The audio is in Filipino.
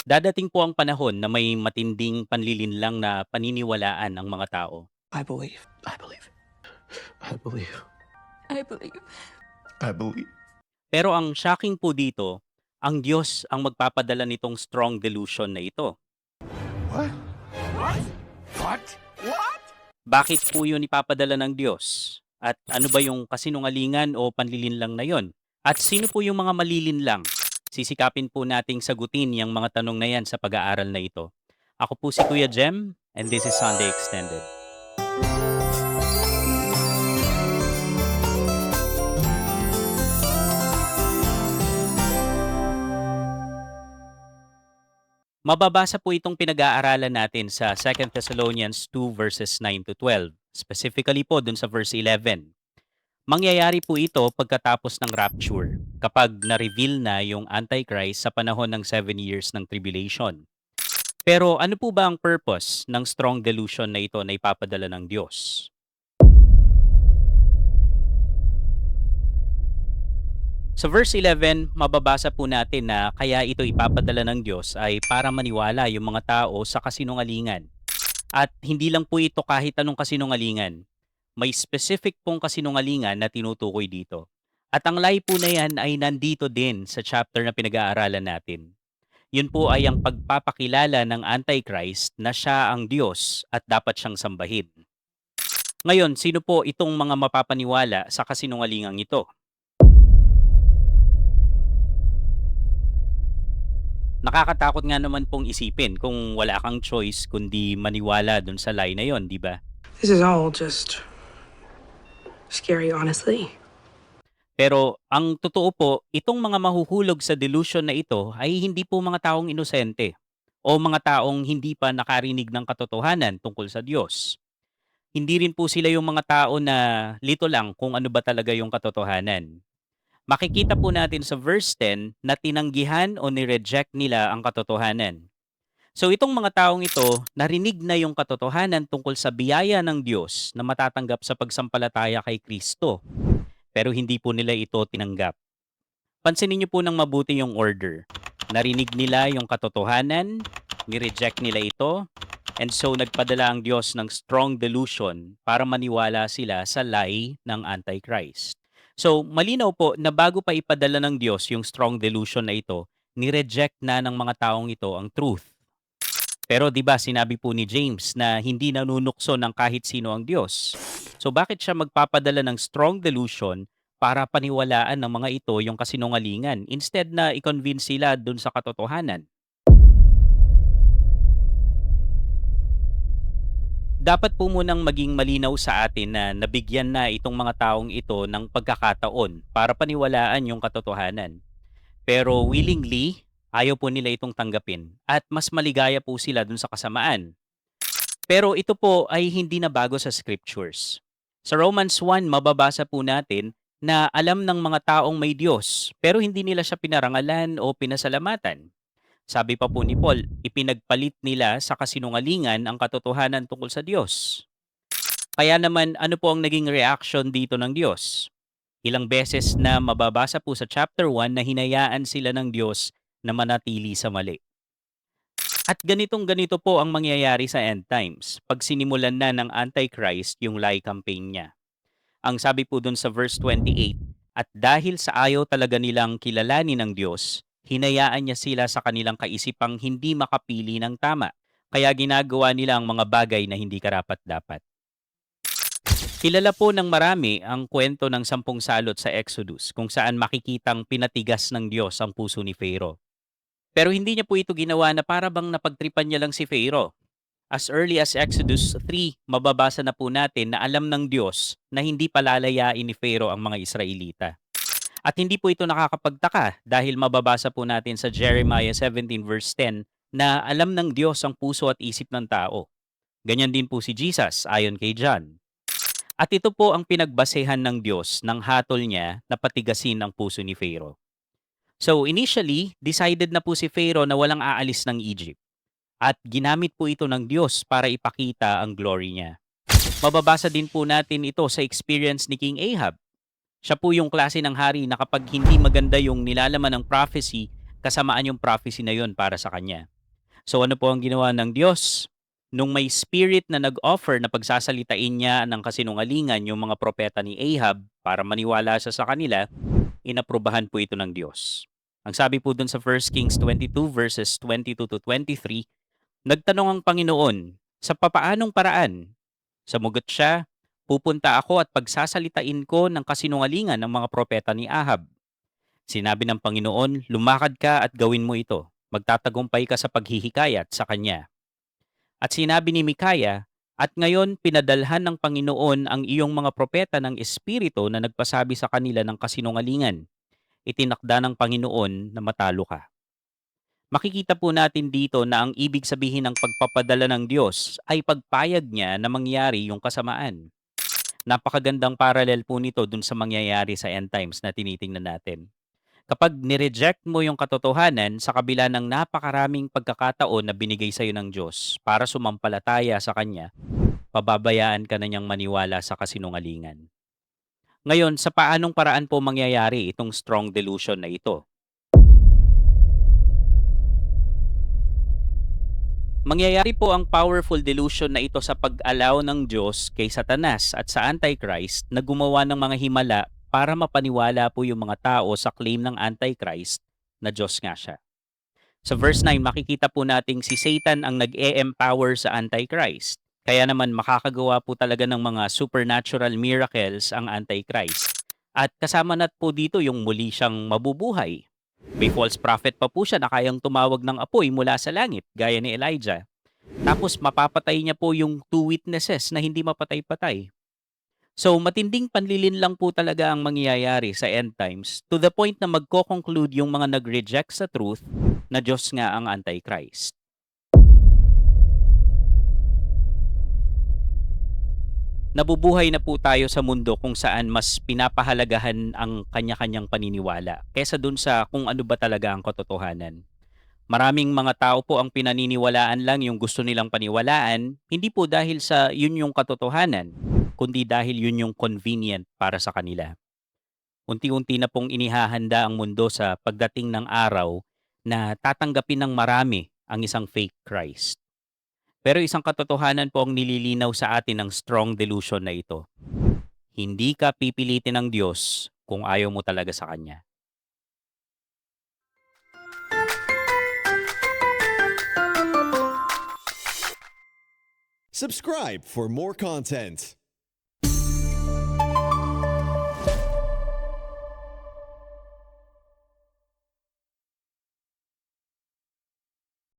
Dadating po ang panahon na may matinding panlilinlang na paniniwalaan ang mga tao. I believe. I believe. I believe. I believe. I believe. Pero ang shocking po dito, ang Diyos ang magpapadala nitong strong delusion na ito. What? What? Bakit po yun ipapadala ng Diyos? At ano ba yung kasinungalingan o panlilinlang na yon? At sino po yung mga malilinlang? Sisikapin po nating sagutin yung mga tanong na yan sa pag-aaral na ito. Ako po si Kuya Jem, and this is Sunday Extended. Mababasa po itong pinag-aaralan natin sa 2 Thessalonians 2 verses 9 to 12. Specifically po dun sa verse 11. Mangyayari po ito pagkatapos ng rapture, kapag na-reveal na yung Antichrist sa panahon ng 7 years ng tribulation. Pero ano po ba ang purpose ng strong delusion na ito na ipapadala ng Diyos? Sa verse 11, mababasa po natin na kaya ito ipapadala ng Diyos ay para maniwala yung mga tao sa kasinungalingan. At hindi lang po ito kahit anong kasinungalingan. May specific pong kasinungalingan na tinutukoy dito. At ang lie po na yan ay nandito din sa chapter na pinag-aaralan natin. Yun po ay ang pagpapakilala ng Antichrist na siya ang Diyos at dapat siyang sambahin. Ngayon, sino po itong mga mapapaniwala sa kasinungalingang ito? Nakakatakot nga naman pong isipin kung wala kang choice kundi maniwala dun sa lie na yon, di ba? This is all just scary, honestly. Pero ang totoo po, itong mga mahuhulog sa delusion na ito ay hindi po mga taong inosente o mga taong hindi pa nakarinig ng katotohanan tungkol sa Diyos. Hindi rin po sila yung mga tao na lito lang kung ano ba talaga yung katotohanan. Makikita po natin sa verse 10 na tinanggihan o nireject nila ang katotohanan. So itong mga taong ito, narinig na yung katotohanan tungkol sa biyaya ng Diyos na matatanggap sa pagsampalataya kay Kristo. Pero hindi po nila ito tinanggap. Pansinin niyo po ng mabuti yung order. Narinig nila yung katotohanan, nireject nila ito, and so nagpadala ang Diyos ng strong delusion para maniwala sila sa lie ng Antichrist. So, malinaw po na bago pa ipadala ng Diyos yung strong delusion na ito, nireject na ng mga taong ito ang truth. Pero 'di ba sinabi po ni James na hindi nanunukso ng kahit sino ang Diyos. So bakit siya magpapadala ng strong delusion para paniwalaan ng mga ito yung kasinungalingan instead na i-convince sila dun sa katotohanan? Dapat po munang maging malinaw sa atin na nabigyan na itong mga taong ito ng pagkakataon para paniwalaan yung katotohanan. Pero willingly, ayaw po nila itong tanggapin at mas maligaya po sila dun sa kasamaan. Pero ito po ay hindi na bago sa scriptures. Sa Romans 1, mababasa po natin na alam ng mga taong may Diyos pero hindi nila siya pinarangalan o pinasalamatan. Sabi pa po ni Paul, ipinagpalit nila sa kasinungalingan ang katotohanan tungkol sa Diyos. Kaya naman ano po ang naging reaction dito ng Diyos? Ilang beses na mababasa po sa chapter 1 na hinayaan sila ng Diyos na manatili sa mali. At ganitong-ganito po ang mangyayari sa end times pag sinimulan na ng Antichrist yung lie campaign niya. Ang sabi po dun sa verse 28, at dahil sa ayaw talaga nilang kilalanin ng Diyos, hinayaan niya sila sa kanilang kaisipang hindi makapili ng tama, kaya ginagawa nila ang mga bagay na hindi karapat-dapat. Kilala po ng marami ang kwento ng 10 salot sa Exodus kung saan makikitang pinatigas ng Diyos ang puso ni Pharaoh. Pero hindi niya po ito ginawa na para bang napagtripan niya lang si Pharaoh. As early as Exodus 3, mababasa na po natin na alam ng Diyos na hindi palalayain ni Pharaoh ang mga Israelita. At hindi po ito nakakapagtaka dahil mababasa po natin sa Jeremiah 17 verse 10 na alam ng Diyos ang puso at isip ng tao. Ganyan din po si Jesus ayon kay John. At ito po ang pinagbasehan ng Diyos ng hatol niya na patigasin ang puso ni Pharaoh. So initially, decided na po si Pharaoh na walang aalis ng Egypt. At ginamit po ito ng Diyos para ipakita ang glory niya. Mababasa din po natin ito sa experience ni King Ahab. Siya po yung klase ng hari na kapag hindi maganda yung nilalaman ng prophecy, kasamaan yung prophecy na yun para sa kanya. So ano po ang ginawa ng Diyos? Nung may spirit na nag-offer na pagsasalitain niya ng kasinungalingan yung mga propeta ni Ahab para maniwala siya sa kanila, inaprubahan po ito ng Diyos. Ang sabi po dun sa 1 Kings 22 verses 22 to 23, nagtanong ang Panginoon, sa papaanong paraan? Samugot siya, pupunta ako at pagsasalitain ko ng kasinungalingan ng mga propeta ni Ahab. Sinabi ng Panginoon, lumakad ka at gawin mo ito. Magtatagumpay ka sa paghihikayat sa kanya. At sinabi ni Mikaya, at ngayon pinadalhan ng Panginoon ang iyong mga propeta ng Espiritu na nagpasabi sa kanila ng kasinungalingan. Itinakda ng Panginoon na matalo ka. Makikita po natin dito na ang ibig sabihin ng pagpapadala ng Diyos ay pagpayag niya na mangyari yung kasamaan. Napakagandang parallel po nito dun sa mangyayari sa end times na tinitingnan natin. Kapag nireject mo yung katotohanan sa kabila ng napakaraming pagkakataon na binigay sa iyo ng Diyos para sumampalataya sa Kanya, pababayaan ka na niyang maniwala sa kasinungalingan. Ngayon, sa paanong paraan po mangyayari itong strong delusion na ito? Mangyayari po ang powerful delusion na ito sa pag-allow ng Diyos kay Satanas at sa Antichrist na gumawa ng mga himala para mapaniwala po yung mga tao sa claim ng Antichrist na Diyos nga siya. Sa verse 9, makikita po nating si Satan ang nag-e-empower sa Antichrist. Kaya naman makakagawa po talaga ng mga supernatural miracles ang Antichrist. At kasama na po dito yung muli siyang mabubuhay. May false prophet pa po siya na kayang tumawag ng apoy mula sa langit, gaya ni Elijah. Tapos mapapatay niya po yung 2 witnesses na hindi mapatay-patay. So matinding panlilin lang po talaga ang mangyayari sa end times to the point na magko-conclude yung mga nag-reject sa truth na Diyos nga ang Antichrist. Nabubuhay na po tayo sa mundo kung saan mas pinapahalagahan ang kanya-kanyang paniniwala kaysa dun sa kung ano ba talaga ang katotohanan. Maraming mga tao po ang pinaniniwalaan lang yung gusto nilang paniwalaan, hindi po dahil sa yun yung katotohanan, kundi dahil yun yung convenient para sa kanila. Unti-unti na pong inihahanda ang mundo sa pagdating ng araw na tatanggapin ng marami ang isang fake Christ. Pero isang katotohanan po ang nililinaw sa atin ng strong delusion na ito. Hindi ka pipilitin ng Diyos kung ayaw mo talaga sa Kanya. Subscribe for more content.